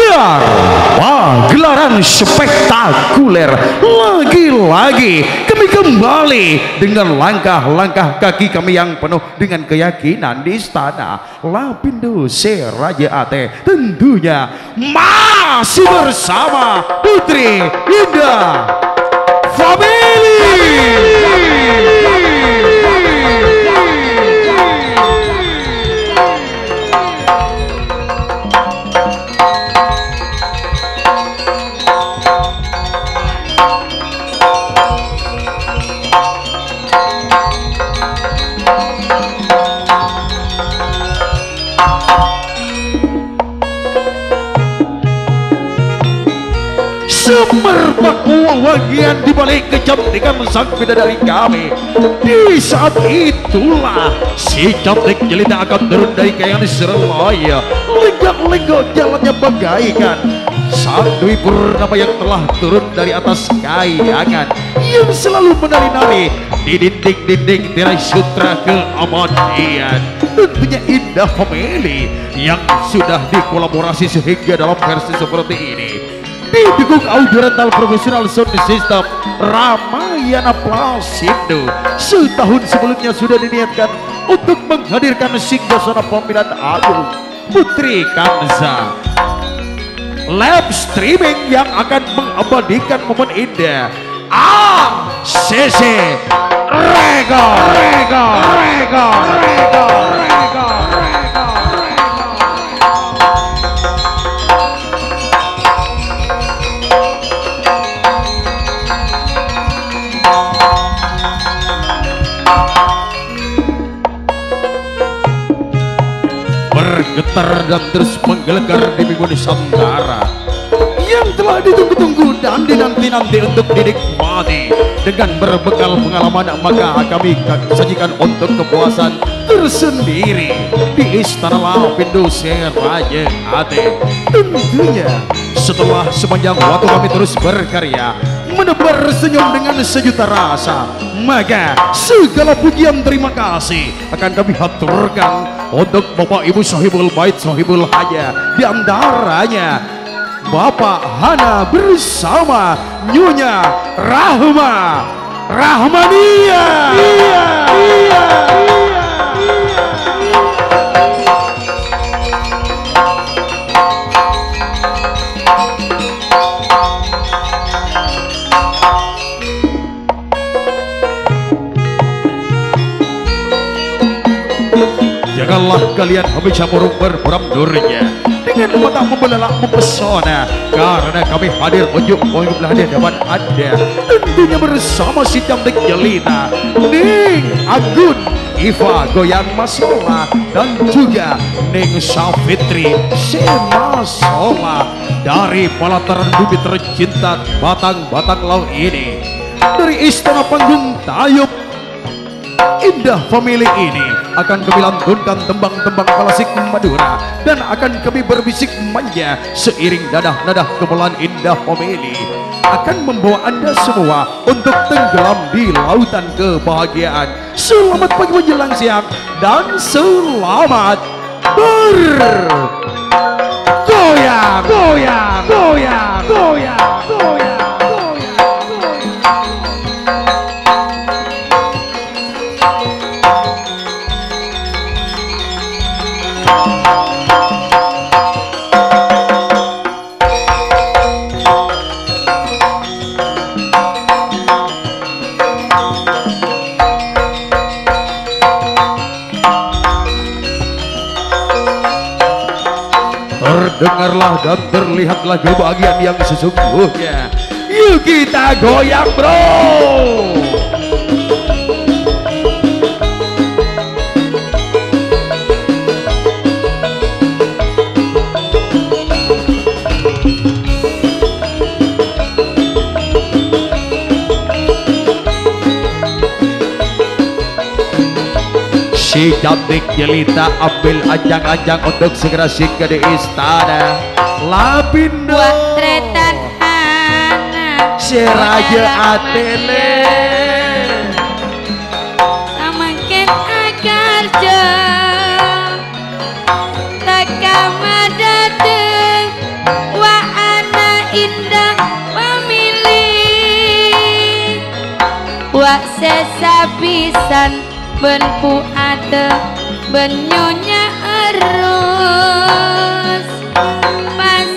Biar gelaran spektakuler lagi-lagi kami kembali dengan langkah-langkah kaki kami yang penuh dengan keyakinan di istana Lapindo Seraja Ate, tentunya masih bersama Putri Indah Family. Semerbak wangian di balik kecantikan sang bidadari kami. Di saat itulah si cantik jelita akan turun dari kayangan serelaya, lenggak-lenggok jalannya bagaikan sang Dwi Purnama yang telah turun dari atas kayangan yang selalu menari-nari di dinding-dinding tirai sutra keabadian. Tentunya Indah Family yang sudah dikolaborasi sehingga dalam versi seperti ini didukung audio rental profesional sound system Ramayana Plasindo. Setahun sebelumnya sudah diniatkan untuk menghadirkan singgasana pemilihan agung Putri Kanza, live streaming yang akan mengabadikan momen indah ACC Rego. Bergetar dan terus menggelegar di minggu Nusantara yang telah ditunggu-tunggu dan dinanti-nanti untuk dinikmati. Dengan berbekal pengalaman maka kami sajikan untuk kepuasan tersendiri di Istana Lapindo Seraja Ate. Tentunya setelah sepanjang waktu kami terus berkarya menebar senyum dengan sejuta rasa, maka segala pujian terima kasih akan kami haturkan untuk Bapak Ibu Sohibul Bait Sohibul Haja, di antaranya Bapak Hana bersama Nyonya Rahmania. Janganlah kalian habis burung berperamdurnya dengan mata membelalak mempesona, karena kami hadir untuk menghibur hadapan Anda. Tentunya bersama si cantik jelita Ning Agun, Iva Goyang Masola, dan juga Ning Safitri Semasola dari pelataran bumi tercinta Batang Laut ini. Dari Istana Panggung Tayub Indah Family ini akan kami lantunkan tembang-tembang klasik Madura dan akan kami berbisik manja seiring dadah-dadah gemelan Indah Family akan membawa Anda semua untuk tenggelam di lautan kebahagiaan. Selamat pagi menjelang siang dan selamat bergoyang. Dengarlah dan terlihatlah kebahagiaan yang sesungguhnya. Yuk kita goyang bro. Si cantik jelita ambil ajang-ajang untuk segera singgah di Istana Lapindo Seraja Atele. Samakin agar jauh tak kamu datang. sesabisan ben puade ben nyonya erus pas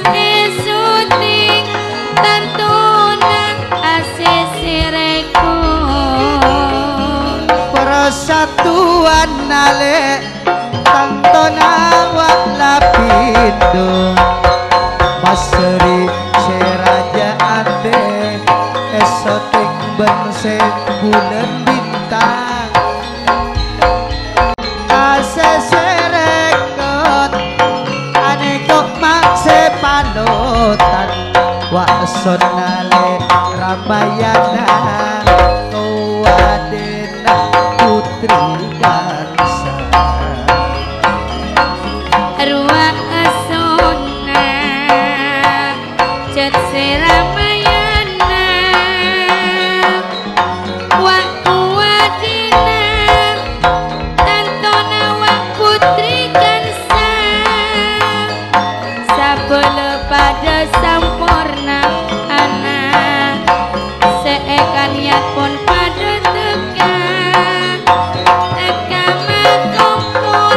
syuting tantuna asisireku persatuan nale tantona walapindo maseri seraja ate esotik bense bulan bintang aseserekot anekok makse panutan wakson nale ramayana kawadena putri kansa ruang asona cet seramayana wa kuadina tantona wa putri kansa sabele pada sampurna anak seekan niat pun pada tekan tekan makumpul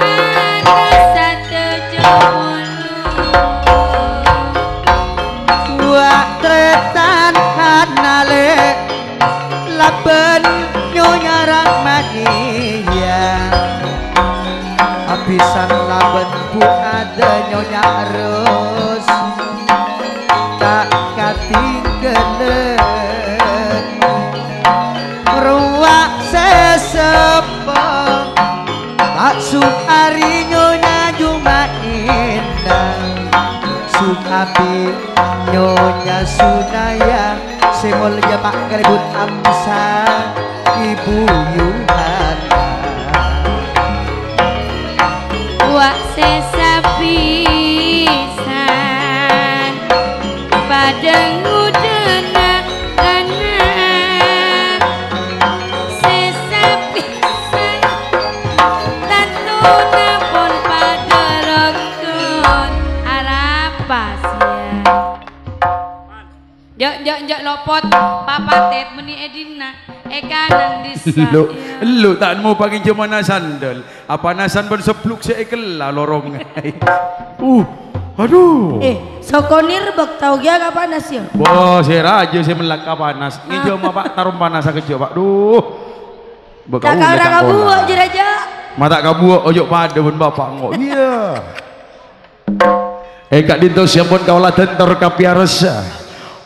ada satu jempolu wak tretan hanale laben nyonya rahmania apisan laben bu ada nyonya arus tak katinggelen ruwak sesepeng tak sukari nyonya Jumaindah sukapi nyonya Sunaya semolnya Pak Karibut Amsa Ibu Yuhana wak sesabisan pada ngudena anak sesabisan tantuna pun pada rokun arapasian jok lopot papatet meni edina ekanan disa lu tak mau pakai jemana sandal apa nasan bersepluk seekela lorong aduh sokonir bak tau gya ka panas yo bos saya raja saya melaka panas ni jom pak tarum panas kecil pak duh tak kara kabu aja raja mata kabu ojo pada pun bapak ngok iya kak dinto siapun kaulah tentor kapiarasa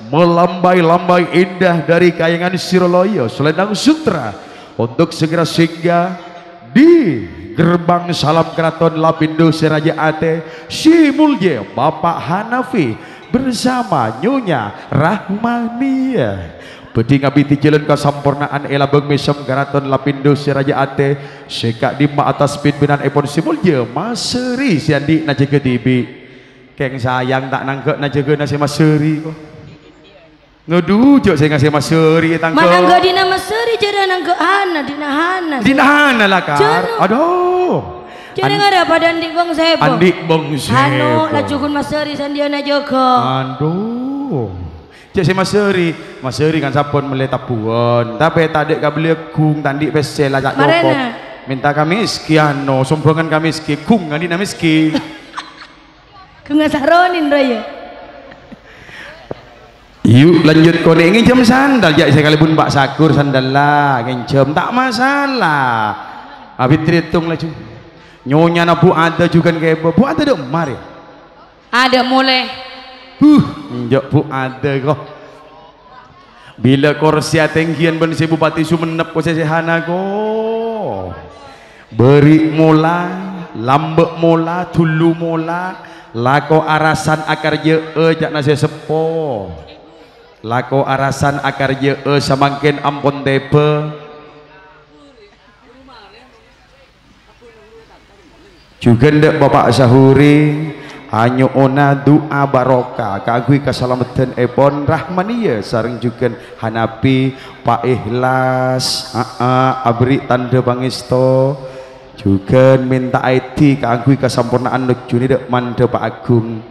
melambai-lambai indah dari kayangan Siroloyo Selendang Sutra untuk segera singgah di gerbang salam keraton Lapindo Seraja Ate Si Mulye Bapak Hanafi bersama Nyonya Rahmania Bedi ngabiti jalan kesampurnaan ela beng mesem keraton Lapindo Seraja Ate sekak dima atas pimpinan epon Si Mulye Maseri siandi najege tibi keng sayang tak nangkep najege nasi Maseri kok ngedujok saya ngasih Maseri tangkep mana enggak dina Maseri jadi nangkep hana dina hana lah kar aduh jadi nggak ada pada andik bang sebo andik bang sebo anu lacukun Maseri sandiana joko aduh cek saya Maseri kan sapon meletapuan tapi tadi kau beli kung tadi pesel lah cak jokop minta kami sekian no sombongan kami sekian kung kan dina miskin kung ngasaronin raya yuk lanjut kone nginjem sandal jak sekalipun Pak Sakur sandal lah nginjem tak masalah habis terhitung lah cu nyonya na bu ada juga kayak bu ada dong mari ada mulai njok bu ada kok bila korsia tenggian ben si Bupati Sumenep ko sesehana ko beri mola lambek mola tulu mola lako arasan akar je jak nasi sepo lako arasan akar je samangkin ampun tepe juga ndak Bapak Sahuri hanya ona doa barokah kagui keselamatan epon Rahmania sareng juga Hanapi Pak Ikhlas abri tanda pangesto juga minta IT kagui kesempurnaan nujuni dek mande Pak Agung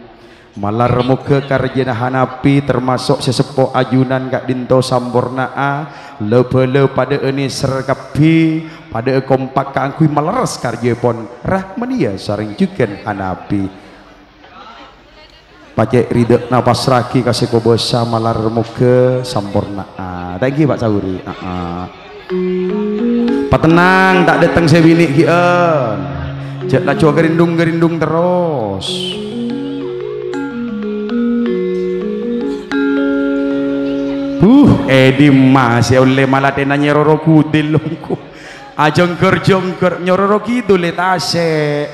malar muka karjana hanapi termasuk sesepuh ajunan kak dinto sambornaa lepele pada ini serkapi pada kompak kangkui malaras karja pon rahmania saring juken hanapi pacek ridek napas raki kasih kobosa malar muka sambornaa thank you Pak Sauri patenang tak datang saya bini kian cek nak coba gerindung terus Edi mas ya oleh malah tenanya roro kudil longku jongker nyororo kidul letase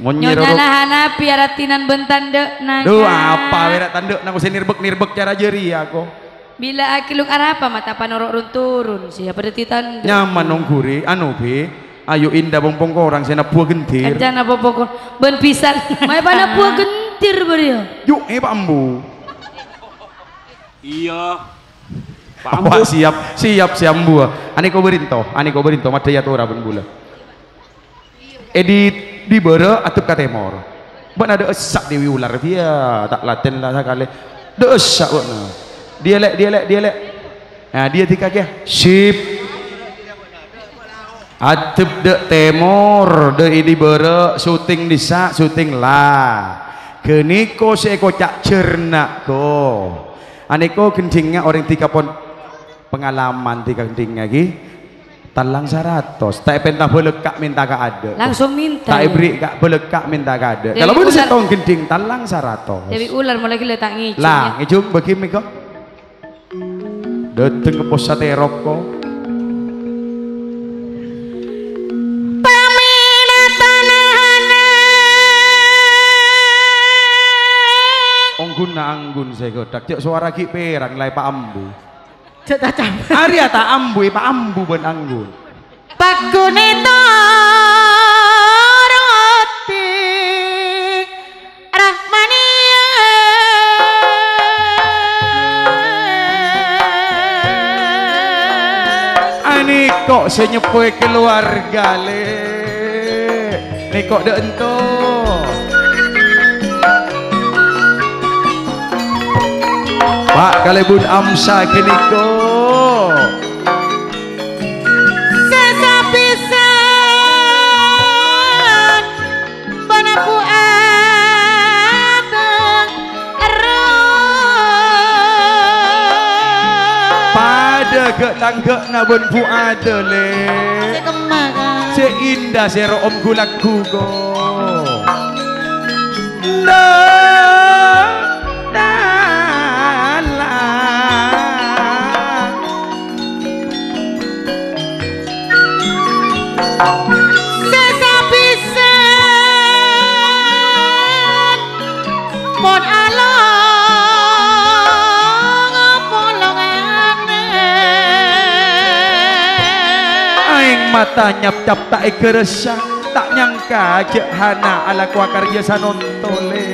nyonya hanapi aratinan bentan dek naga duh apa berat tanduk nak usah nirbek cara jeri aku bila akiluk arapa mata panorok turun siapa detitan nyaman nongkuri anu be ayo indah bompong orang saya nak buah gentir kerjaan apa pokok ben pisan Mai pada buah gentir berio. yuk Pak Ambu iya Pak siap buah ani kau berinto madaya tora ben bula edit di bere atup katemor ban ada esak dewi ular dia tak laten lah sekali de esak bona dialek nah dia tika ke sip atup de temor de ini bere syuting disa syuting lah keniko seeko cak cernak ko aneko kencingnya orang tika pon pengalaman tika kencing lagi talang 100 tak pentah belekak minta ka ada langsung minta tak ibrik kak belekak minta ka ada kalau boleh setong kencing talang 100 Dewi ular mulai kita tak ngicung lah ngicung bagi miko dateng ke pos saterok ko anggun saya godak cek suara ki perang lai Pak Ambu Cek tak campur. Arya tak ambu Pak Ambu ben anggun Pak Gunito roti Rahmania ani kok senyepoi keluarga le ni kok de ento Pak kalebun amsa keniko sesapisan banaku ateng pada gek tanggek na ben puade le sekemakan seindah sero om gulaku go sesapisan pon along polongane aing mata nyap-nyap tak keresah tak nyangka jek hana ala kuah karya sanontole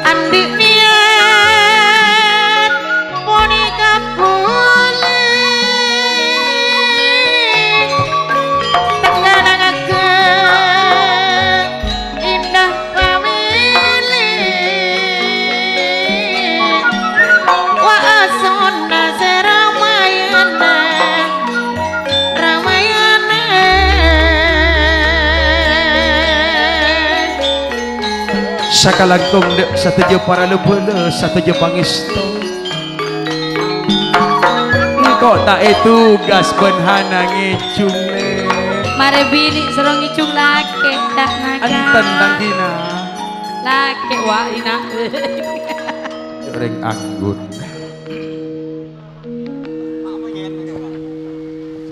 andi niat monika sakalangkong dek sateja para lebele sateja pangisto engkau tak tugas benhana ngicung le mare bini serong ngicung lake dak naga anten tangkina lake wah ina ring anggun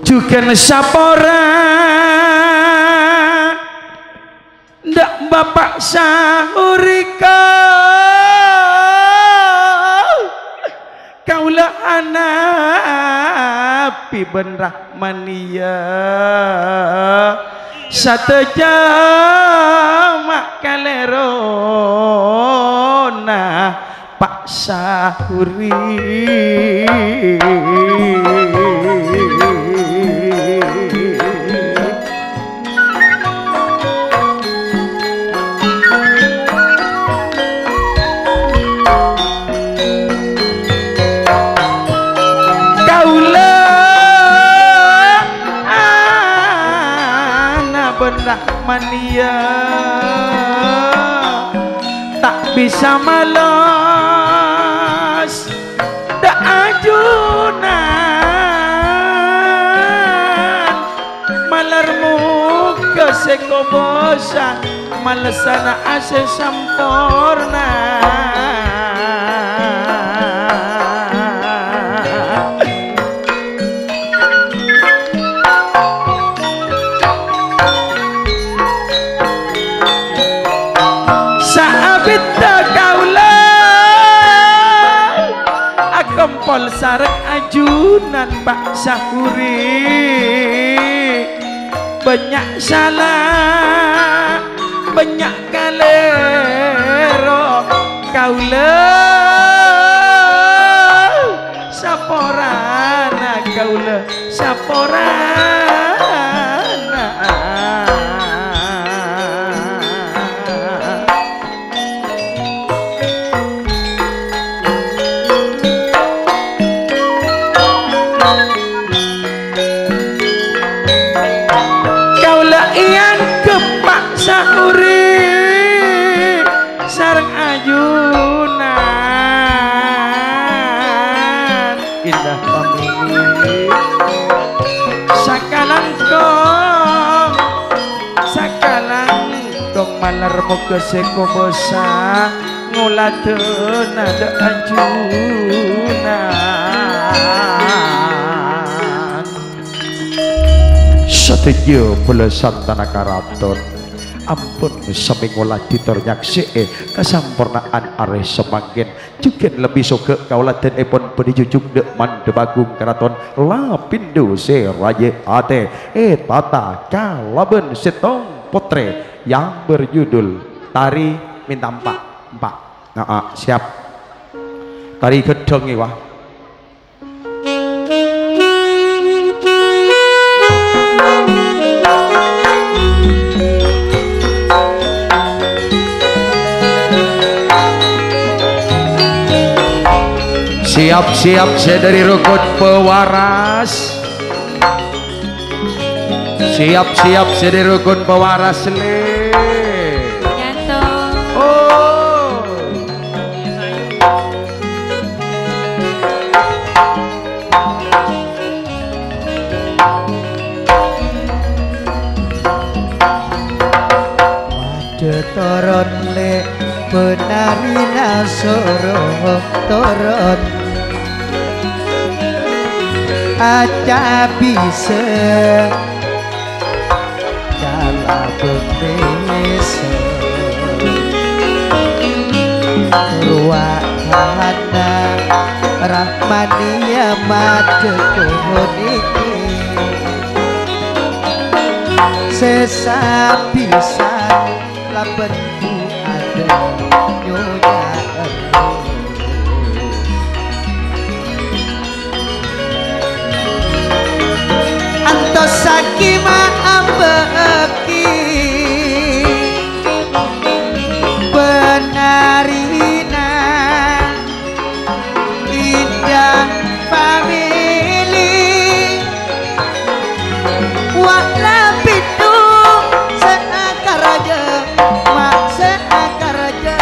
juga sapora ndak bapak sahurika kaulah anak ben rahmania sateja mak kalerona pak sahuri bisa malas dak ajunan malarmu keseko bosan malesana ase sampurna kempol sarek ajunan Pak Sahuri banyak salah banyak kalero kaula saporana kaula saporana Sahuri sareng ajunan indah pamili sakalang dong malar moga seko bosa nguladeun ada ajunan satejo belasan tanah karaton ampun sami ngolah ditornyaksee kasampurnaan areh semangkin juga lebih soke kauladen epon penijujung dek mandebagung keraton lapindo seraya ate tata kalaben setong potre yang berjudul Tari Mintampak Mbak siap tari gedong wah siap-siap saya dari rukun pewaras siap-siap saya dari rukun pewaras le nyanto oh wade toron le penari nasoro toron aja bisa dalam berbeza ruahana rahmania made kohoniki sesapisan labenku ada nyonya sakima ambeki benarina indah famili wala pitu seakar aja mak seakar aja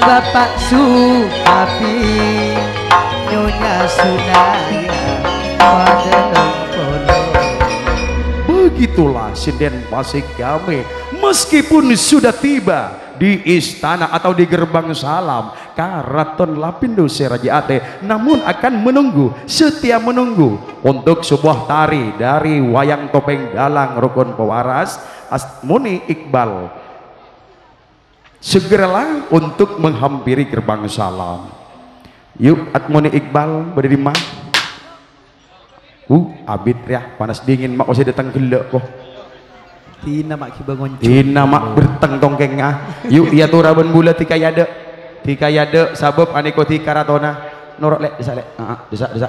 Bapak Sukapi Nyonya Sunaya pada nongkono Begitulah sinden Pasik Game meskipun sudah tiba di istana atau di gerbang salam Karaton Lapindo Seraja Ate, namun akan menunggu, setia menunggu untuk sebuah tari dari wayang topeng dalang Rukun Pewaras Asmuni Iqbal segeralah untuk menghampiri gerbang salam. Yuk Atmuni Iqbal berdiri mah. Abid ya panas dingin mak masih datang gelek kok. Tina mak kibangon. Tina mak bertengtong kengah. Yuk dia tuh raben bula tika yade sabab aneko tika ratona. Norok lek desa lek. Desa.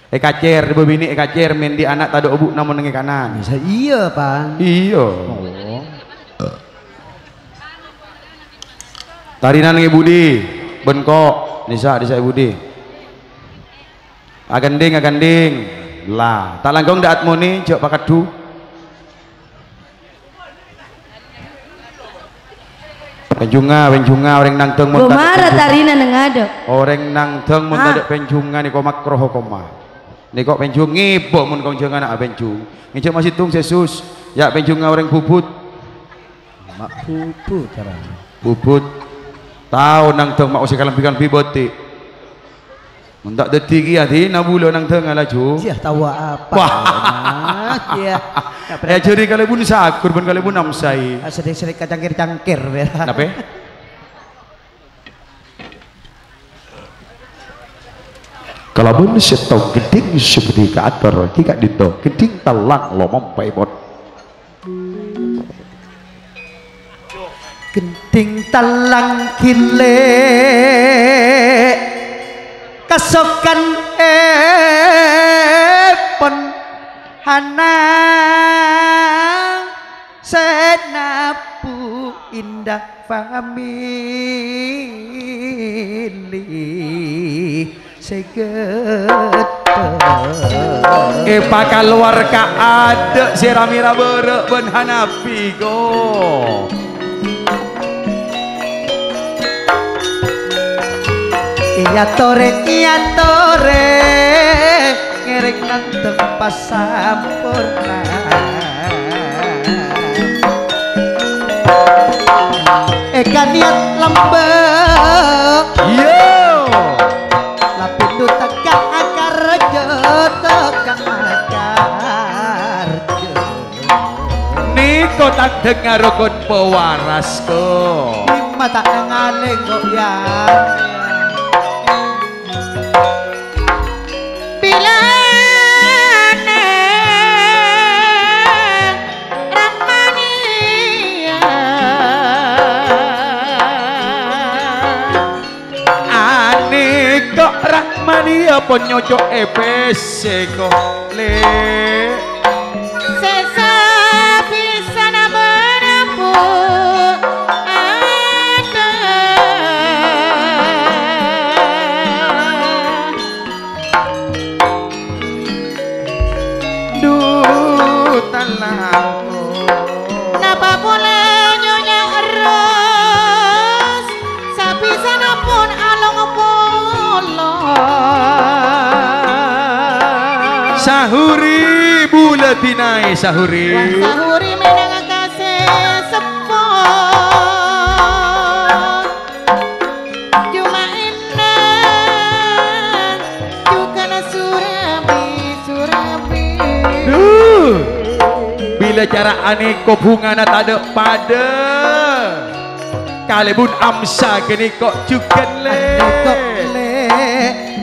Kacer bebini kacer mendi anak tado obu namun nengi kanan. Iya Pak. Iya. Tarinan nengi Budi. Benkok desa Budi. Aganding lah tak langgong daat moni jok pakadu penjunga orang nang teng mun Gomara tarina nengadok. orang nang teng mun tadek penjunga niko makroh koma niko penjung ngibo mun kong jangan anak penjung ngijak masih tung sesus ya penjunga orang bubut Mak bubut cara. Bubut tahu nang teng mak usah kalampikan biboti mentak detik ya di nabulo nang tengah laju. Sia tahu apa. Wah. Iya. Ya jadi kalau pun sakur pun kalau pun namsai. Sedek-sedek cangkir-cangkir. Kenapa? Kalau pun setau geding seperti ke atur, tidak dito geding talang lo mampai bot. Genting talang kile kasokan pon hanang senapu indah famili seget Pakal luar ka ada siramira berek ben hanapi go. Iya tore ngerek nanteng pas sampurna eka niat lembek Yo lapindo tegang akar tegang akar niko tak dengar rukun pewaras ko lima tak nengaleng kok ya Rahmania penyoco EPC kok le Sesa bisa menempuh ada talangku napa boleh nyonya eros sabisa pun along sahuri buletinai sahuri sahuri menang kasih sepon cuma indah juga surabi bila cara aneko bunga na tade pada kalebun amsa gini kok juga le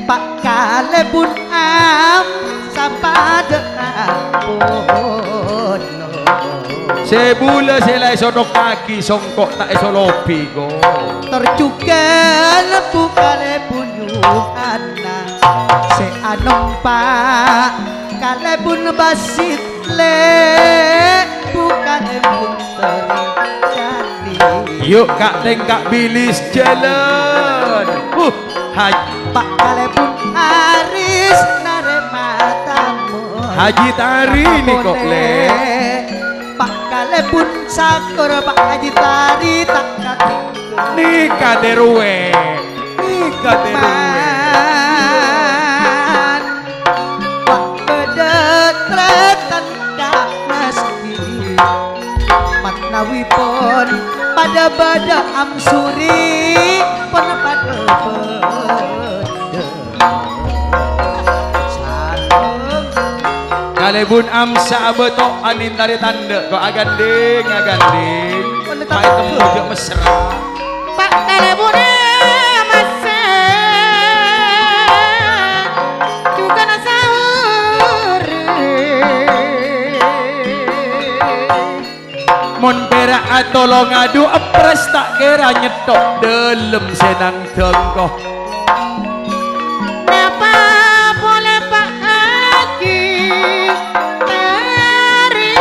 Pak kalebun pada ampun sebula selai sodok kaki songkok tak esolopi go terjugal bukale bunyuhana se anompa kalebun basit le bukale bun terjadi yuk kak tengkak bilis jalan Pak kalebun aris narematamu Haji Tari nih kok le Pak kalebun sakur Pak Haji Tari tak katinggal nikah derwe Pak bedetretan bada amsuri penepat kalebun amsa beto anin tari tanda kok aganding mai temu jo mesra Pak kalebun amsa juga na sahur mon berak tolong adu apres tak kira nyetok delem senang tengkoh Napa boleh Pak Haji tarik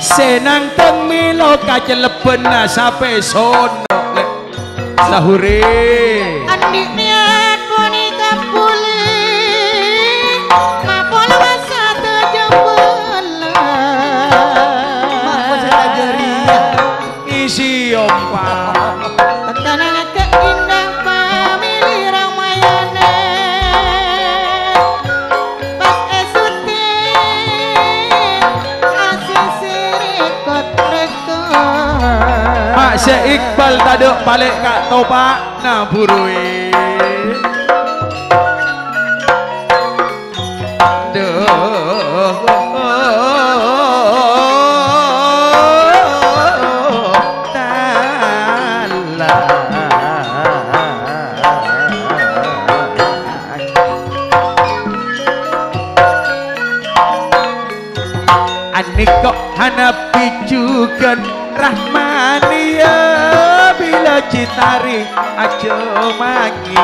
senang teng milo kaceleben sampai sono lek sahure Adik niat poni kapuli Mapol masa terjembelah Mak saya geria isi ompang Tentananya keindah famili Ramayana Pas esutin asin sirikot rekor Mak Syekh Iqbal taduk balik kak topak na burui Anik kok hanapi juga Rahmania bila citari aja mangi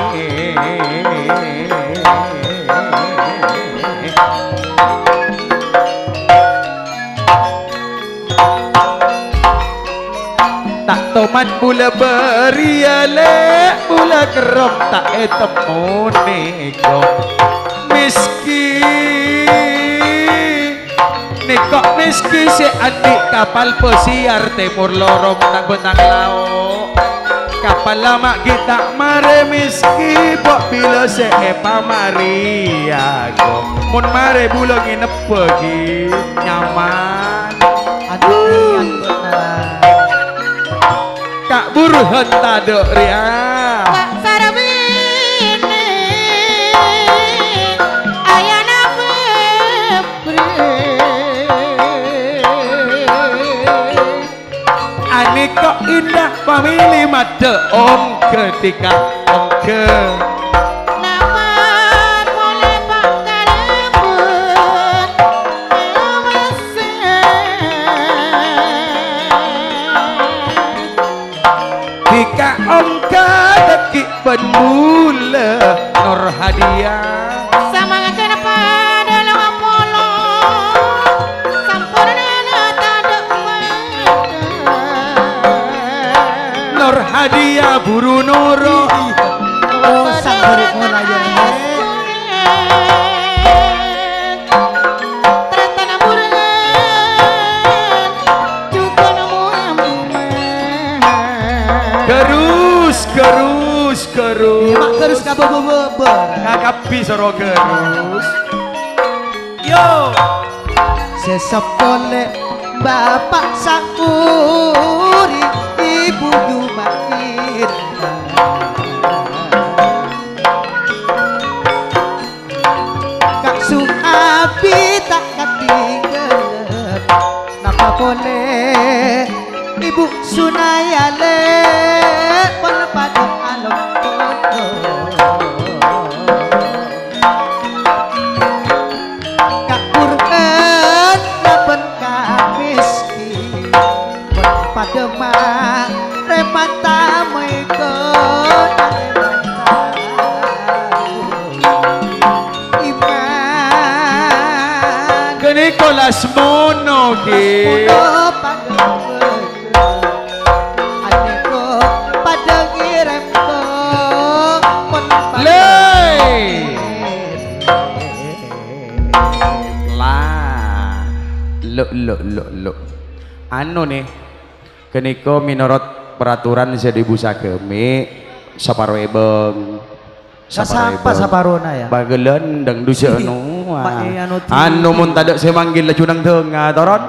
tak tomat bula beriale bula kerom tak etemu nego Nikok miski si adik kapal pesiar timur lorong nang benang laut kapal lama kita mare miski bok bila si epa maria go mun mare bulan nginep pergi nyaman aduh benar kak buruhan taduk ria Pak Sarabini ayana bebre Ani kok indah famili made om ketika om ke Napa boleh Pak kalebun Jika om ke teki penbula Nur Hadiah sama kenapa dalam Apollo sampurna taduk Nur Hadiah buru noro oh sang berik ngolayane gerus mak terus kabeber kakapi soro gerus yo sesepole bapak sakuri ibu Jumair Kak Suhabi tak ketinggalan napa boleh ibu Sunayale penepadu alok kodo Kak Burhan naben kamiski penepadu mah remata moikon iman Nicholas Mono ki Lo anu nih keniko minurut peraturan saya dibusa kemi saparo ebeng saparona ya bagelen dang dusia anu mun tadak saya manggil cunang tengah toron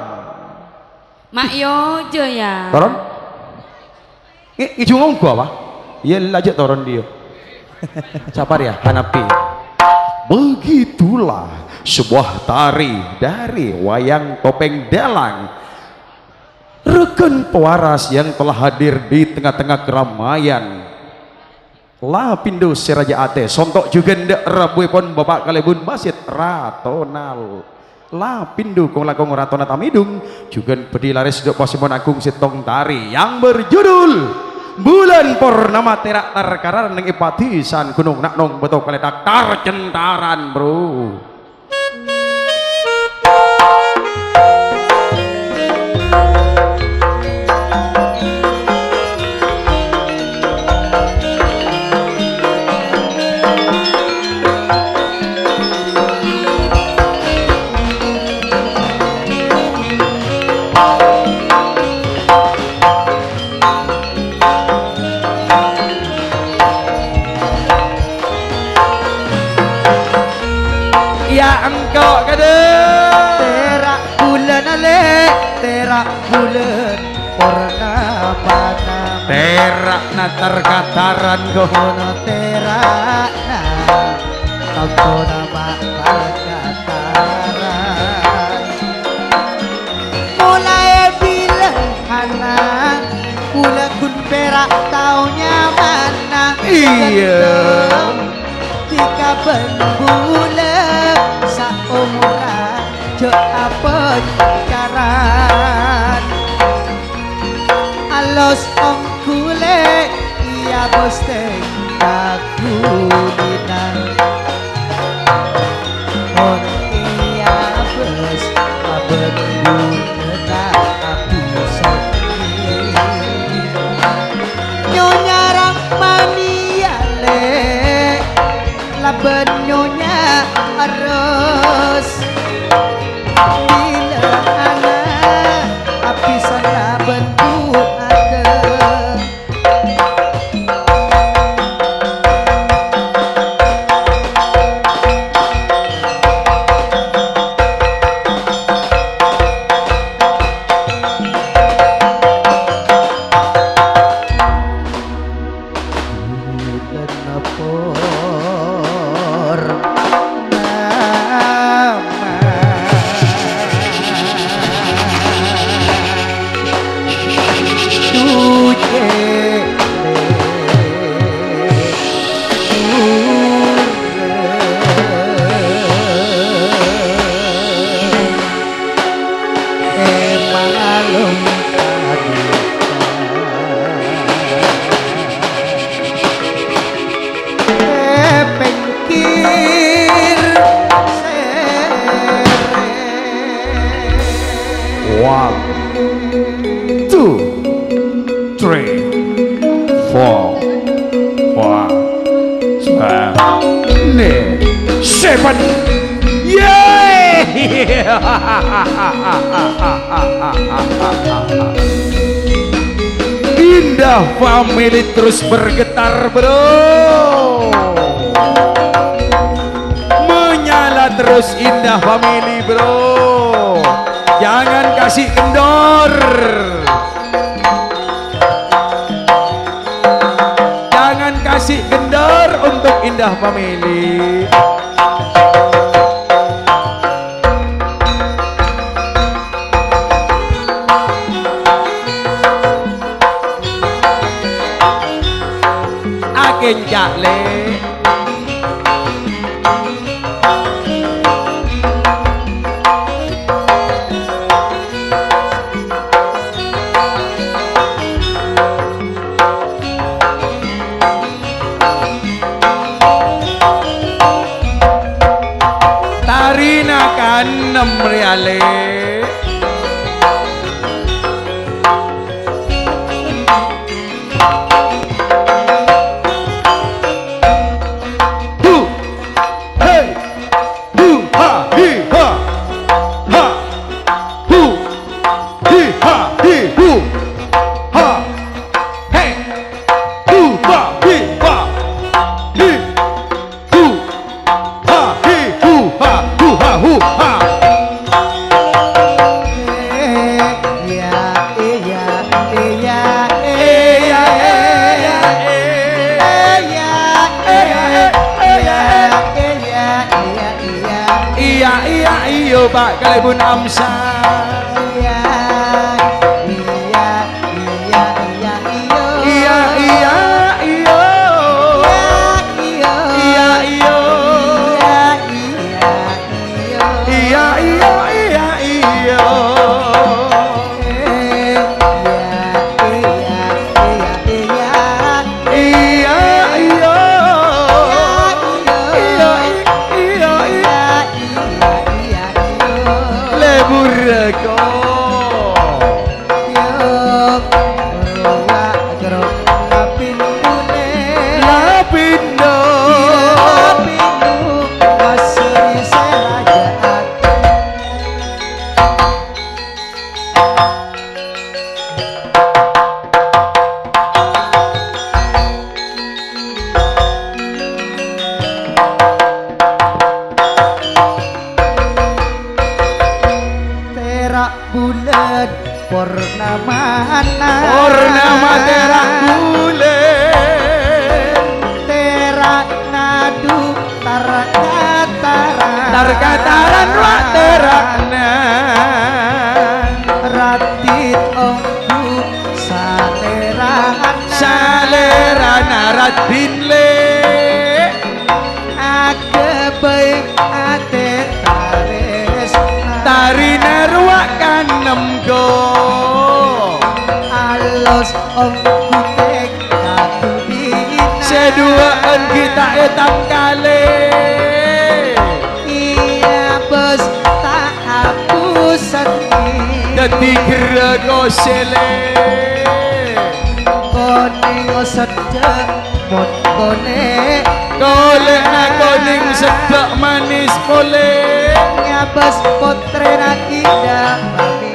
Mak Yojo ya. Toron? Ijung gua apa? Iya lanjut toron dia. Sabar ya, Hanapi. Begitulah sebuah tari dari wayang topeng dalang. Rekan pewaras yang telah hadir di tengah-tengah keramaian. Lapindo Seraja Ate, sontok juga ndak rabu pon Bapak Kalebun Basit Ratonal. Lapindo kong lakong Ratona Tamidung juga pedilaris dok Pasimon Agung Sitong Tari yang berjudul Bulan Purnama Terak Tarkaran neng Ipatisan Gunung Naknong betul kaledak tarcentaran bro. engkau kade terak bulan ale terak bulan purnama terak na terkataran gono terak na tangko nama terkataran mulai bilang anak kula kun perak taunya mana iya jika berbulan saumuran jo apa karan alos om kule iya boste aku dinan on iya bos berbulan aku sakit nyonya Rahmani ale laban nyonya harus bila anak api sana bentuk ada Indah Family terus bergetar bro, menyala terus Indah Family bro, jangan kasih kendor, jangan kasih kendor untuk Indah Family. Kencak le tarina kan nemriale yeah. iya iya iyo Pak Kalibun Amsal. Iya iya iya iya iyo. Iya iya iyo. Iya Iya iyo. iya iyo. Iya iyo iya iyo. Iya iyo. Iya iya lebur rego. Lapindo. Terak bulan purnamana. Purnama terak bulan. Terak ngadu tarkataran. Tarkataran wa terakna. Ratit ongku salerana. Salerana ratin le. Akebai ate tares. Tarina ruak kanem go. Alos ongku tek katudina. Seduaan kita etam kali. Iya bos tak hapus sedih. Dadi gerego sele. Koning sedek mon kone. Golek koning sedek manis boleh. Nyabas potre nakida kami.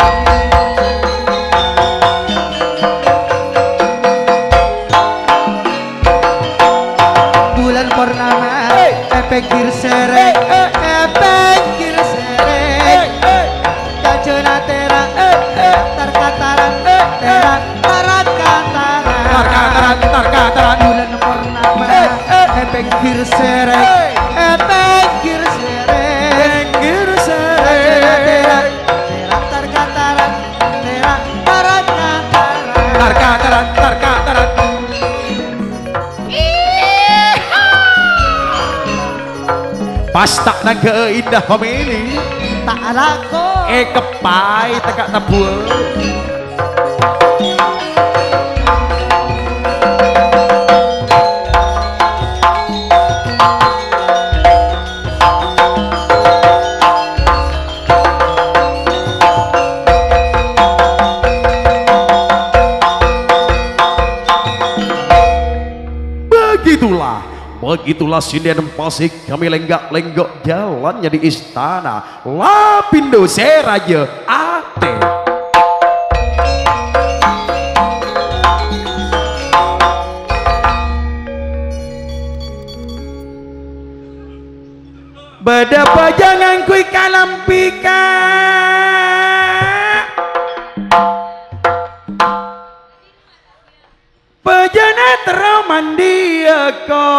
Bulan purnama epekir sere. Epekir sere. Kacuna terak tarkataran. Terak tarakataran. Tarkataran tarkataran. Bulan purnama epekir sere. Epekir sere. Pinggir sere. Terak tarkataran. Terak tarakataran. Tarkataran tarkataran. Pas tak naga indah pemilih. Tak lako. Kepai tegak tabul. Begitulah sinden pasik kami lenggak-lenggok jalannya di istana Lapindo Seraja Ate. Bedapa jangan kui kalampika. Pejana teromandiako.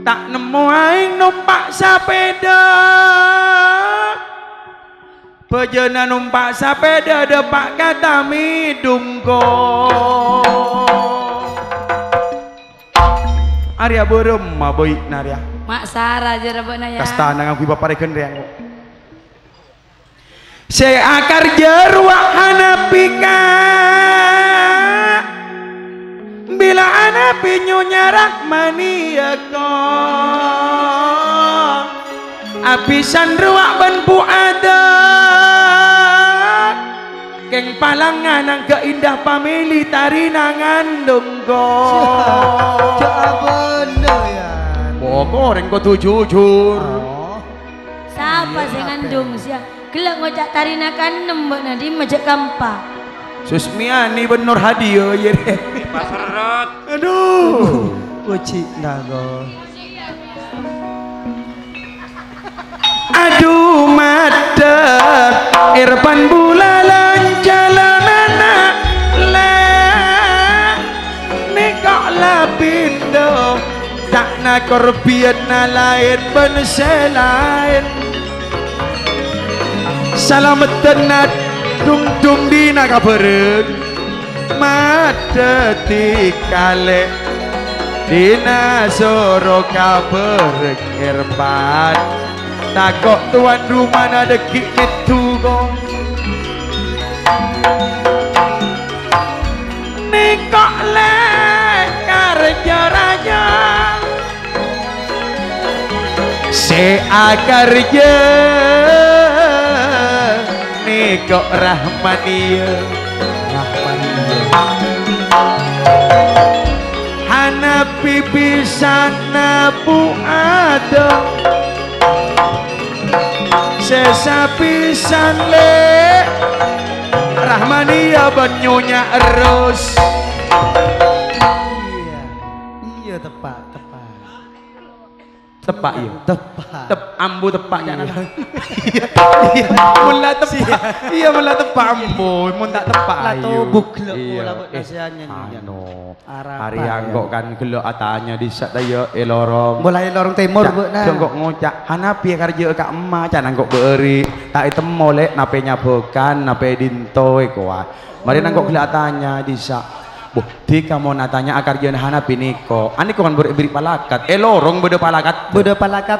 Tak nemu aing numpak sepeda. Pejana numpak sepeda depak kata midungko. Arya burem maboy narya. Mak Sarah aja rebana ya. Kastana ngaku baparekeun reang. Se akar jeruk hanapika. Bila hanapi nyunyarak maniako. Apisan ruak benpu ada. Keng palangan ang keindah pamili tarina ngandungko. Jabondo ya. Pokoknya kau tuh jujur. Siapa sih ngandung sia? Gelak ngocak tarina kan nembak nadi majak kampa. Susmiani benur hadiah ya deh. Paserot. Aduh. Uci nago. Aduh mata irpan bulalan jalanan le nikok lapindo tak na korbian na lain beneselain salamet tenat dung dina kabareng madeti kale dina soro kabareng irpan takok tuan rumah na dekik itu kong nikok le karjaranya se akarja nikok rahmania hanapi bisa nabu ada sesapisan le rahmania banyunya erus Iya tepat tepak iya ambu tepak jangan Iya. mula tepak iya mula tepak ambu mun tak tepak Lah ayu tobuk gelek iya bola buat nasihannya nih. hari anggok kan gelek atanya di sak daya elorong Mulai lorong timur bu nah. Kok ngocak hanapi kerja kak emak can anggok beuri tak temu lek nape nyabokan nape dinto iku wae mari anggok gelek atanya di sak di kamu natanya akar jan hanapi niko ani kan beri palakat lorong beda palakat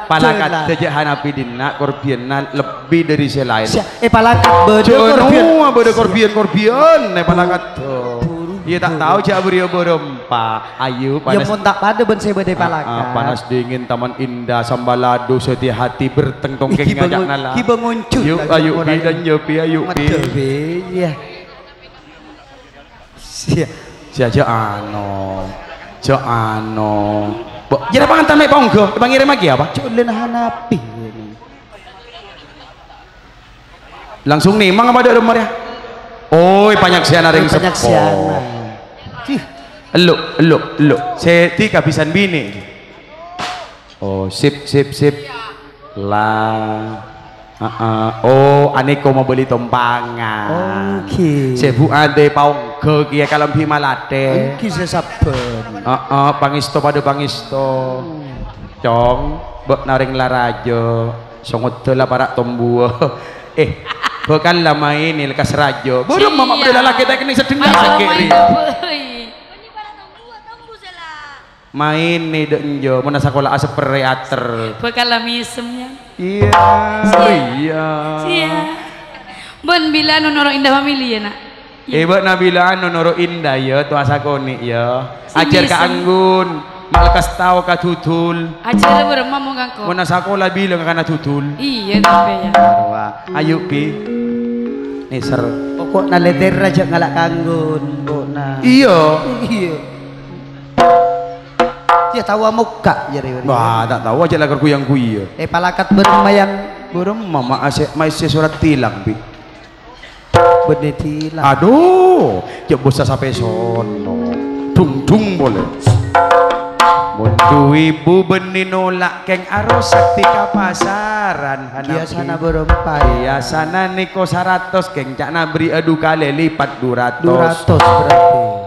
palakat sejak hanapi dina korbian lebih dari selain palakat beda korbian palakat iya tak tahu cak beri berempa ayu ya panas mau tak pada ben saya beda palakat panas dingin taman indah sambalado setia hati bertengtong keng ngajak nala kiba nguncut yuk ayu pi dan yopi ayu pi iya Jaja ano. Jadi pangan tamai ponggo, bang ngirim lagi apa? Culen hanapi. Langsung nih, mang apa ada rumah ya? Oh, banyak siana ring banyak siana. Eluk. Saya tiga pisan bini. Oh, sip. Lah. Oh, aneko mau beli tompangan. Oke. Sebu ade paung ke kia kalau Himalate. Oke, saben. Pangisto pada pangisto. Cong, bek naring larajo. Songot telah para tombuo. Bukan lama ini lekas rajo. Baru mama beli lelaki tak kini sedeng sakit. Main nih denjo, mana sekolah asap reater. Bekal misemnya. Iya. Bon bila nonoro indah family ya nak. Buat nabila nonoro indah ya tu asa koni ya. Ajar ka anggun, malkas tau ka tutul. Ajar beremam mau ngangko. Mana sekolah bilang kana tutul. Iya tapi ya. Ayo pi. Nih ser. Pokok naleter aja ngalak kanggun. Iya. Dia tahu muka jadi. Wah, tak tahu aja lah kuyang kuy. Palakat bermayang mama masih surat tilang bi. Bede tilang. Aduh, ya bosa sampai sono. Dung boleh. Mundu ibu beni nolak keng aros sakti ka pasaran. Biasana berempat. Biasana niko 100 keng cak nabri adu kali lipat 200. 200 berarti.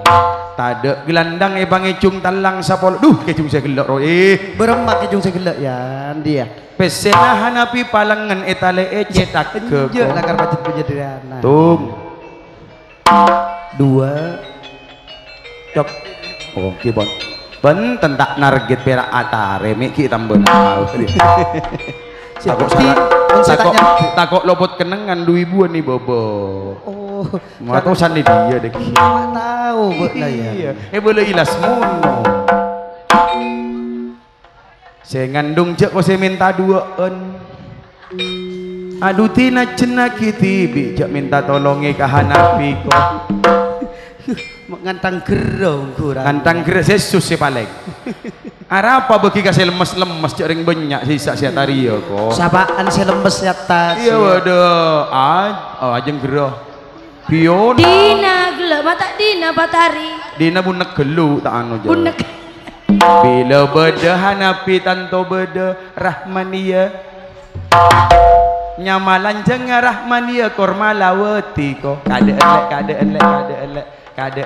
Tade gelandang bang ecung talang sapol. Duh kecung saya gelak roe. Berempat kecung saya gelak ya dia. Pesena hanapi palangan etale cetak ke. Je lakar bacet penjadiana. Tum. 2 cok. Oh kibon. Benten tak narget perak atare miki tambah tahu. Takok lopot kenangan 2000 nih bobo. Oh, mau tahu sandi dia deh. Tahu buat lah ya. Boleh ilas mono. Saya ngandung cek kau saya minta 2 Aduh tina cena kiti cek minta tolongi ke hanapi kok. Ngantang gerong kurang. Ngantang gerong Yesus sih paling. Apa bagi kasih lemes cering banyak sisa sia tario kok. Sapaan saya lemes ya tas. Iya waduh. Ajeng gerong. Pion. Dina gelap mata Dina patari. Dina bunek gelu tak anu jauh. Bunek. Bila beda hanapi tanto beda rahmania. Nyamalan jeng rahmania korma lawati kok. Kade elek. Kade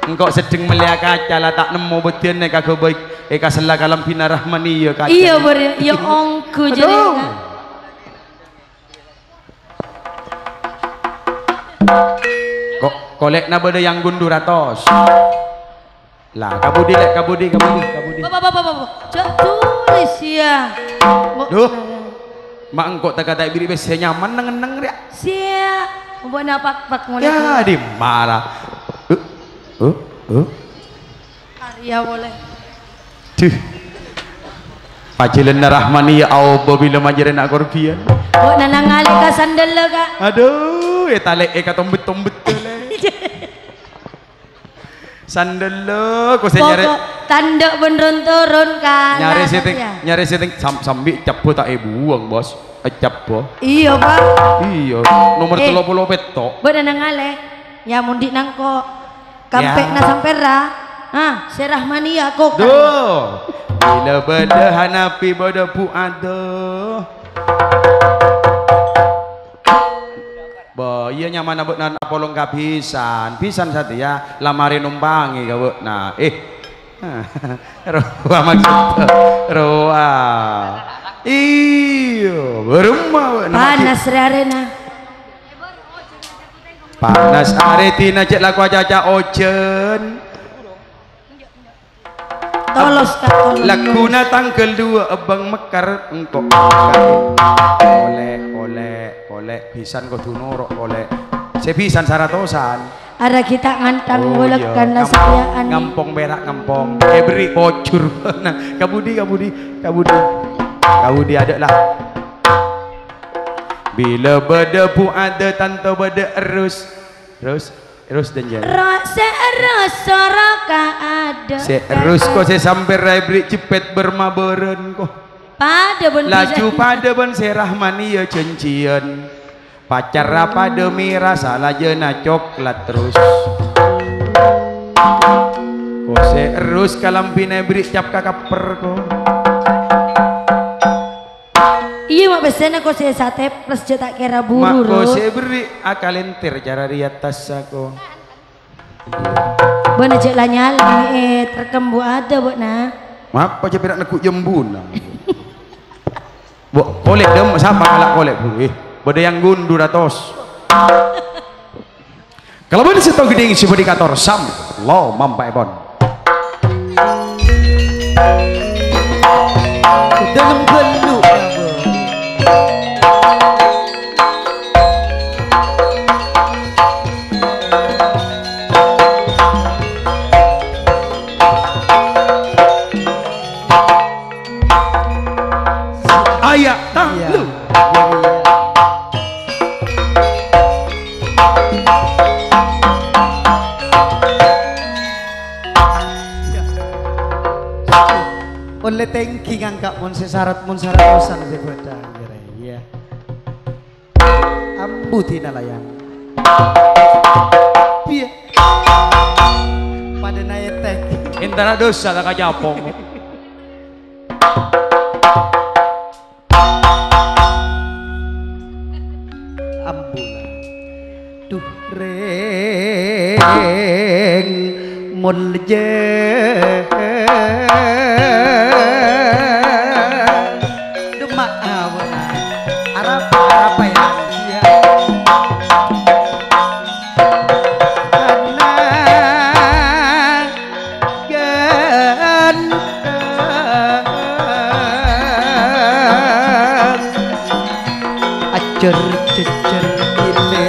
engkau sedang melihat kaca lah tak nemu betul nek kagak baik salah kalam bina rahmani ya kaca iya ber ya ongku jadi kok kolek na beda yang gundur atos lah kabudi bapak cak tulis ya duh mak engkau tak kata biri bes nyaman neng dia sia buat napak mau ya di marah Arya boleh tuh pacilen rahmani ya Allah bila majaran aku rupiah buat nanang alik ka sandal lo kak aduh talek tombet sandal lo kau saya nyari tanda beneran turun kan nyari setting sambil capo tak buang bos capo iya pak iya nomor 30 petok buat nanang alik ya mundi nangko kampek na sampera si Rahmania kok duh bila beda hanapi beda puado bo iya nyaman abut nan apolong pisan satu ya lamari numpangi kau nah roa maksud roa iyo berumah panas arena panas aretina cek laku aja ojen tolos kak lakuna tanggal 2 abang mekar engkau oleh pisan kau tunurok oleh sepisan saratosan ada kita ngantang oh, ngulekkan iya. sayaan ngampong berak ngampong beri bocor nah kabudi ada lah bila berdebu ada tanto berde erus dan jalan erus soraka ada erus kok saya sampai raibri cepet bermaberan kok pada ben laju pada ben serahmani ya cencian pacar pada mira salah jena coklat terus kok serus kalam bina beri cap kakaper kok iya mak besena kok saya sate plus cetak kira buru mak kok saya beri akalentir cara riat tas aku bener cek lanyal terkembu ada buat nah apa aja perak nekuk jembuna bu kolek dem siapa kalak kolek bu beda yang gundur atos kalau benda situ gede si berdikator sam lo mampai bon dalam gelu ayah tang lu oleh tengki ngangkat mun sesarat usan daripada ya ambuti nalayan piye pada naik tek intara dosa tak kajapong ambula duh reng mun je demak awana arap yang sia karena gan acer cecer ile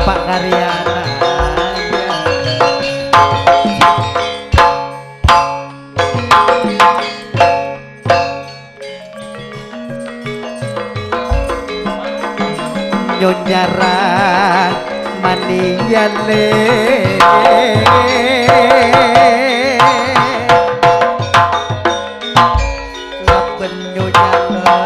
tempat karyana nyonyara maniyale laben nyonyara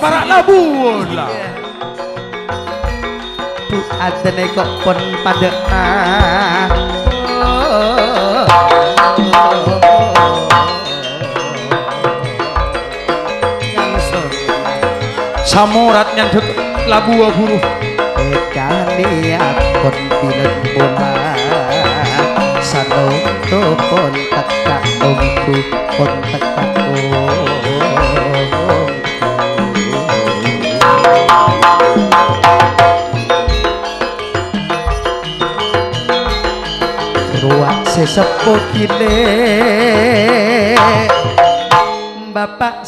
para labuan lah. Bu adene kok pun pada Samurat yang labu buruh kalian pun bilang bola sano to pun teka ongku pun teka ruang sesepuh kile bapak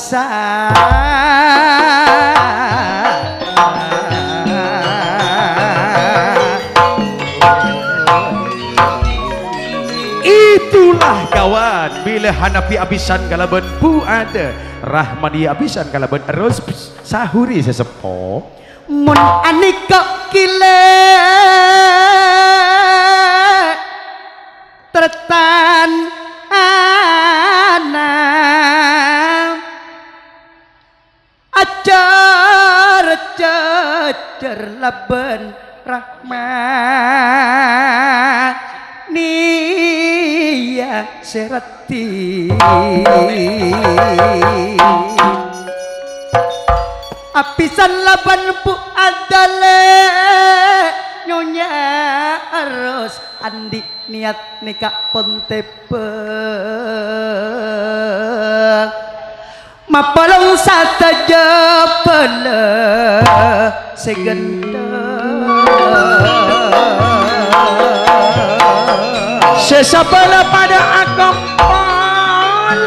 itulah kawan bila hanapi abisan kalaban bu ada rahmadi abisan kalaban terus sahuri sesepo mun anika kile tertan anak ajar laban rahmat niya serati apisan laban pu adale nyonya harus andi niat nikah pun tepeng mapalong sataja pala segendang sesapala pada akampal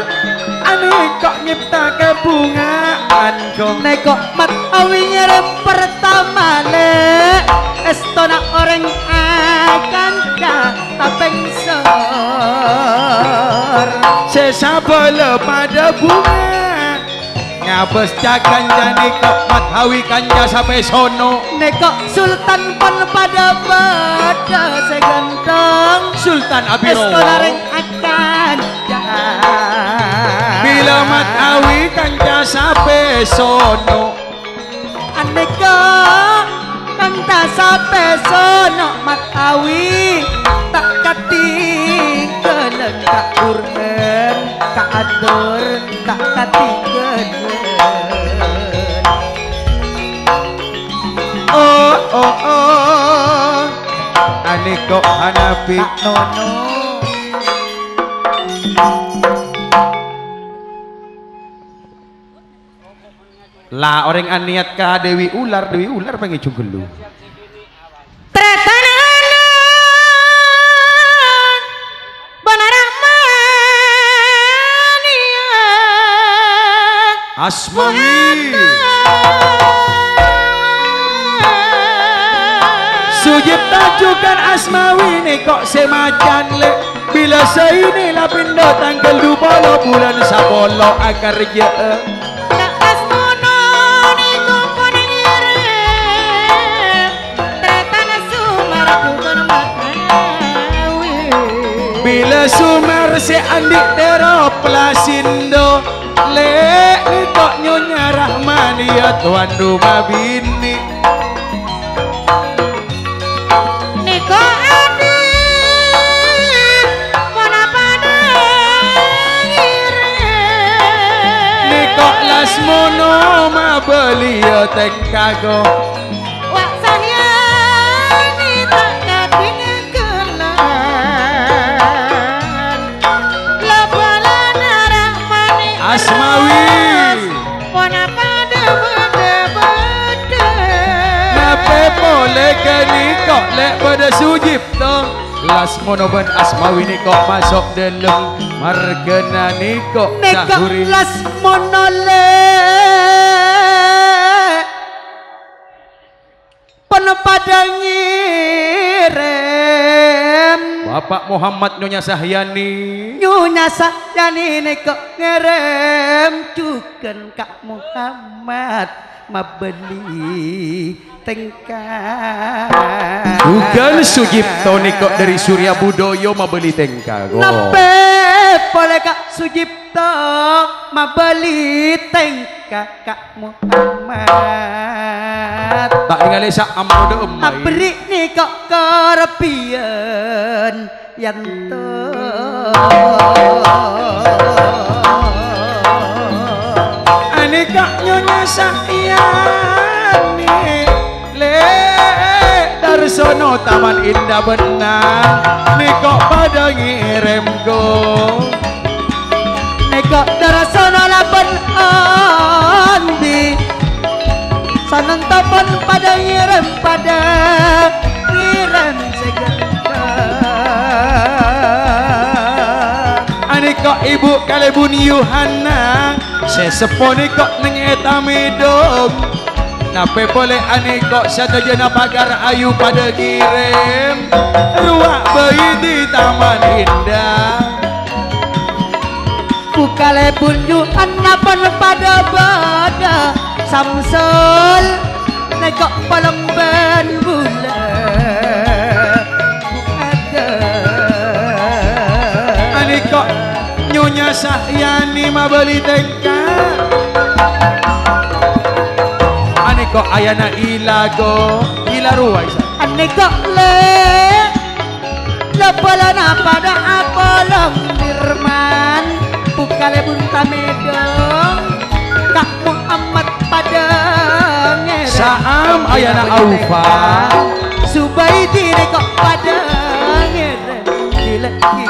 ane kok nyipta kebungaan kok neko mat awinya pertama le estona orang akan tapeng sor sesapala pada bunga ngabes jagan jani kok mat hawi kanja sampai sono neko sultan pun pada segentong Sultan Abirowo estona orang akan bila mat hawi kanja sampai sono aneka kanta sampai sono matawi tak katinggalan ka urhen ka adur tak katinggalan oh ane kok hanapi nono lah orang aniat ka Dewi Ular pengicung gelu Asmawi Sujib tajukan Asmawi nih kok semacan le bila seini lah pindo tanggal 20 bulan sabolo akar je bila sumar se andik tero plasindo le ni kok nyonya Rahmani ya tuan rumah bini Niko adik mana pada ngirim ni kok lasmono ma beli ya tengkago wak saya ni tak ketinggalan lebalan Rahmani Asmawi mana pada beda-beda nape boleh kini kok lek pada sujib toh lasmono ben Asmawi ni kok masuk dalam margana ni kok neko sahuri las monole penuh pada ngirim Bapak Muhammad Nyonya Sahyani Nyonya Sahyani neko ngerem cuken Kak Muhammad mabeli tengkar bukan Sujipto ni kok dari Surya Budoyo mau beli tengkago nape boleh Kak Sujipto mabeli tengkak Kak Muhammad tak tinggal sak amode emai abri nih kok kerepian yanto ane Kak Nyonya Sakyani le Darsono Taman Indah Benang nih kok pada ngirim go Nego Darsono laban andi sanang tapan pada ngirim segera ane kok ibu kalebun Yuhana sesepone kok neng etamidog nape boleh ane kok satu jena pagar ayu pada kirim ruak bayi di Taman Indah bukalebun Yuhana pada bada Samsul nekok palemban bulan ada ane kok Nyonya Sahyani mabeli tengkak ane kok ayana ilago ila ruwai nekok le lepalana pada apolong firman bukalebun tamedong Kak Muhammad pada saam ayana aufa Subaidi nekok pada lagi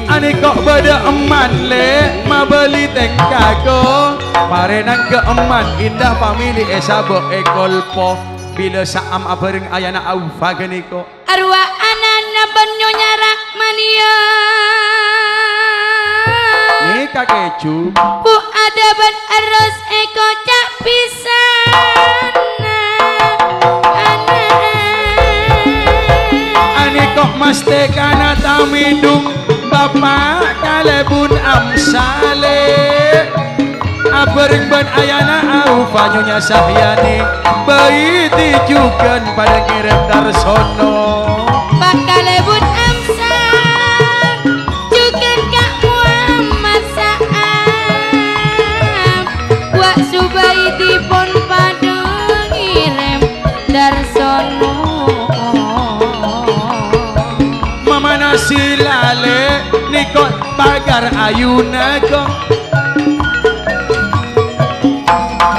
ane kok beda eman le mabeli tengkago parenang ke eman indah famili esabo ekolpo bila saam abareng ayana aufa geniko arwah anana Nyonya Rahmania nih kakeju bu adaban aros eko cak pisana ane kok mas tekana tamidung bapak kalebun amsale abareng ban ayana aufa Nyonya Sahyani bayi dijukan pada kirim Darsono bakalebun amsal juga Kak Muhammad Saam wak Subaidi pun pada ngirim Darsono mama nasi lale nikot pagar ayuna kok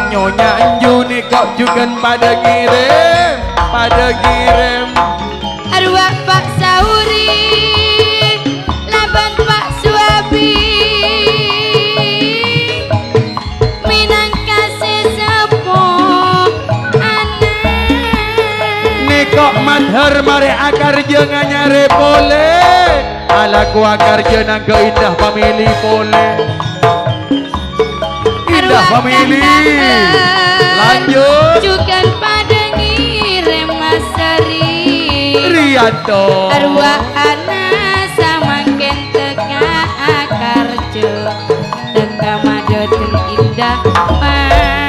Nyonya Anju nikot juga pada kirim arwah Pak Sauri laban Pak Suabi minangkase sepo anak nikok madhar mare akar jangan nyare pole ala ku akar jenang ke indah famili pole indah famili lanjut juga pada ngirim Mas Seri Rianto arwah anak samangken teka akarjo teka madoten indah famili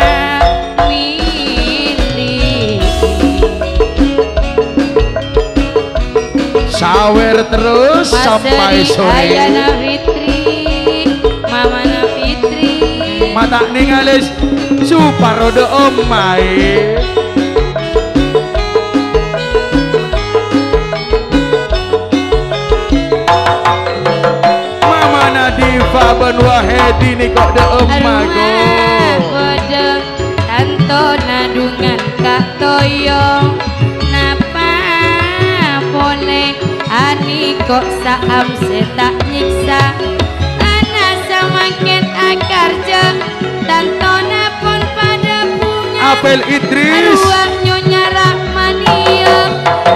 sawer terus Mas sampai Seri sore Ayana Fitri Mamana Fitri mata ningalis suparodo omai mama Nadifa ben Wahedi nih kok de omago kode tanto nadungan Kak Toyo napa boleh ani kok saam setak nyiksa ana samakin akarja tanto napon pada bunga Apel Idris arwah Nyonya Rahmania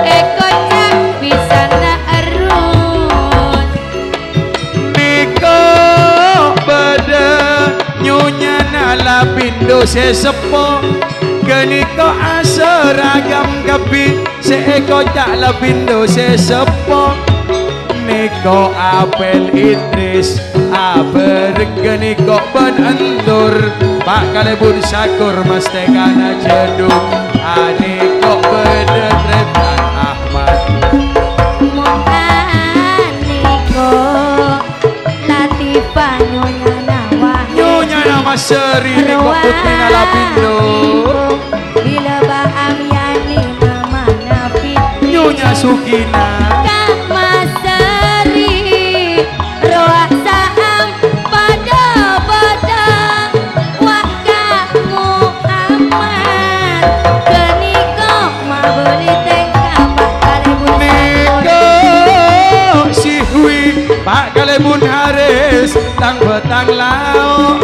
eko cak bisa na arut Niko beda Nyonya nala pindo sesepo Geniko aseragam kepi seeko cak lapindo sesepo Niko Apel Idris abereng geniko ben entur Pak kalebun sakur mas tekana jeduk aniko beda Tretan Ahmad Muhaniko Seri kok putri ngalapindo bila baam yani mama nabi Nyonya Sukina Kak Maseri roa saam pada wakak Muhammad keniko mabeli tengka pak kalebun Niko Sihwi Pak Kalebun Haris Tang Betang Lao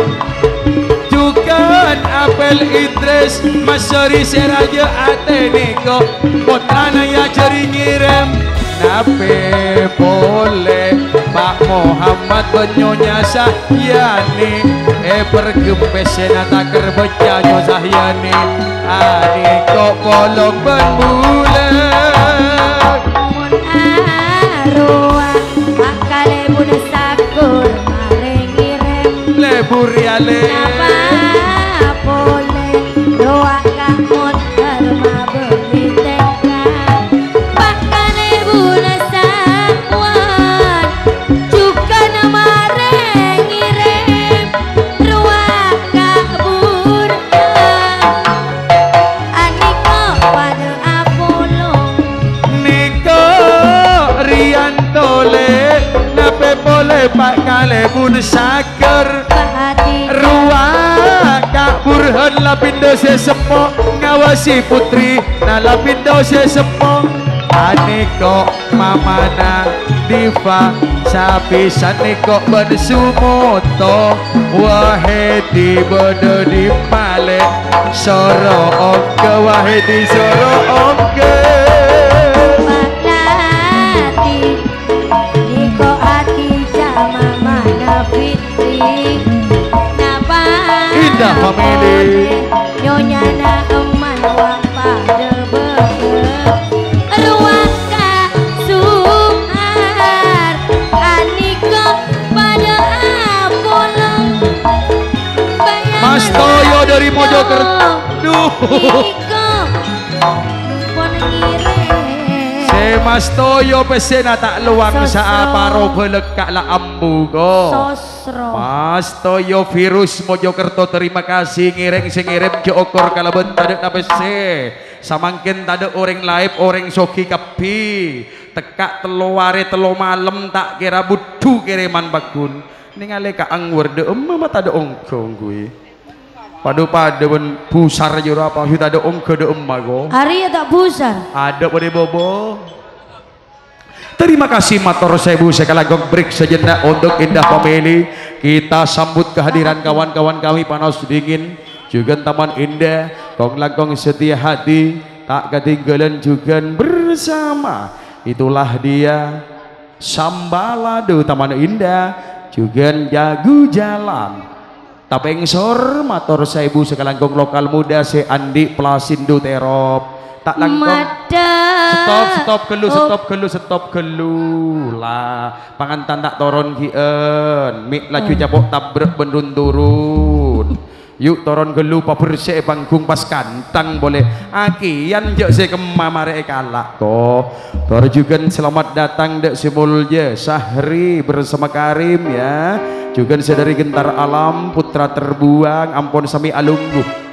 Jukan Apel Idris Masori Seraja Ate Niko Potrana ya jeri ngirim Nape boleh Pak Muhammad Benyonya Sahyani Pergempesena taker becanyo Sahyani Niko polong ben bulan mun arwah pak kalebun sakur malengirem Lebur ya le Napa boleh doa kamut harma beli tengka Bahkan ibu nasawan Juga nama rengirem Ruang kabur Aniko pada Apollo Niko Riantole Nape boleh Pak Kalebun Saker Bahati Ruang Kak Burhan Lapindo Sesepo Ngawasi putri Na Lapindo Sesepo Aniko Mamana Diva Sapi Saniko Ben Sumoto Wahedi Bodo di Male Soro Oke Wahedi Soro Oke Lati Niko hati jama mana fitri Napa Indah family. Nyonya na eman wapa debek Ruang ka suhar Aniko pada Apollo Mas Toyo dari Mojokerto. Duh. Niko pon ngirim Mas Toyo pesena tak luang Sosro. sa paro belekak la ambu ko. Sosro Mas Toyo virus Mojokerto terima kasih ngiring sing ngirim jokor kalaben tadek na pese. Samangkin tadek orang live orang soki kapi. Tekak telo ware telo malam tak kira budu kiriman bakun. Ningali ka angwer de emma tadek ongkong kuwi. Pada ben pusar jero apa kita ada ongko de emma go. Hari ya tak busar Ada pada bobo. Terima kasih matur sewu sekali break sejenak untuk Indah Family. Kita sambut kehadiran kawan-kawan kami panas dingin juga Taman Indah kong langkong setia hati tak ketinggalan juga bersama. Itulah dia Sambalado Taman Indah juga jagu jalan Tapeng sor matur sewu sekali lokal muda se Andi Plasindo Terop tak langkong stop gelu lah pangantan tak toron kien mik laju capok tabrek bendun turun yuk toron gelu pa bersih panggung pas kantang boleh akian jek se kemamare kalak ko tor juga selamat datang dek simulja Sahri bersama Karim ya juga sedari gentar alam putra terbuang ampun sami alungguh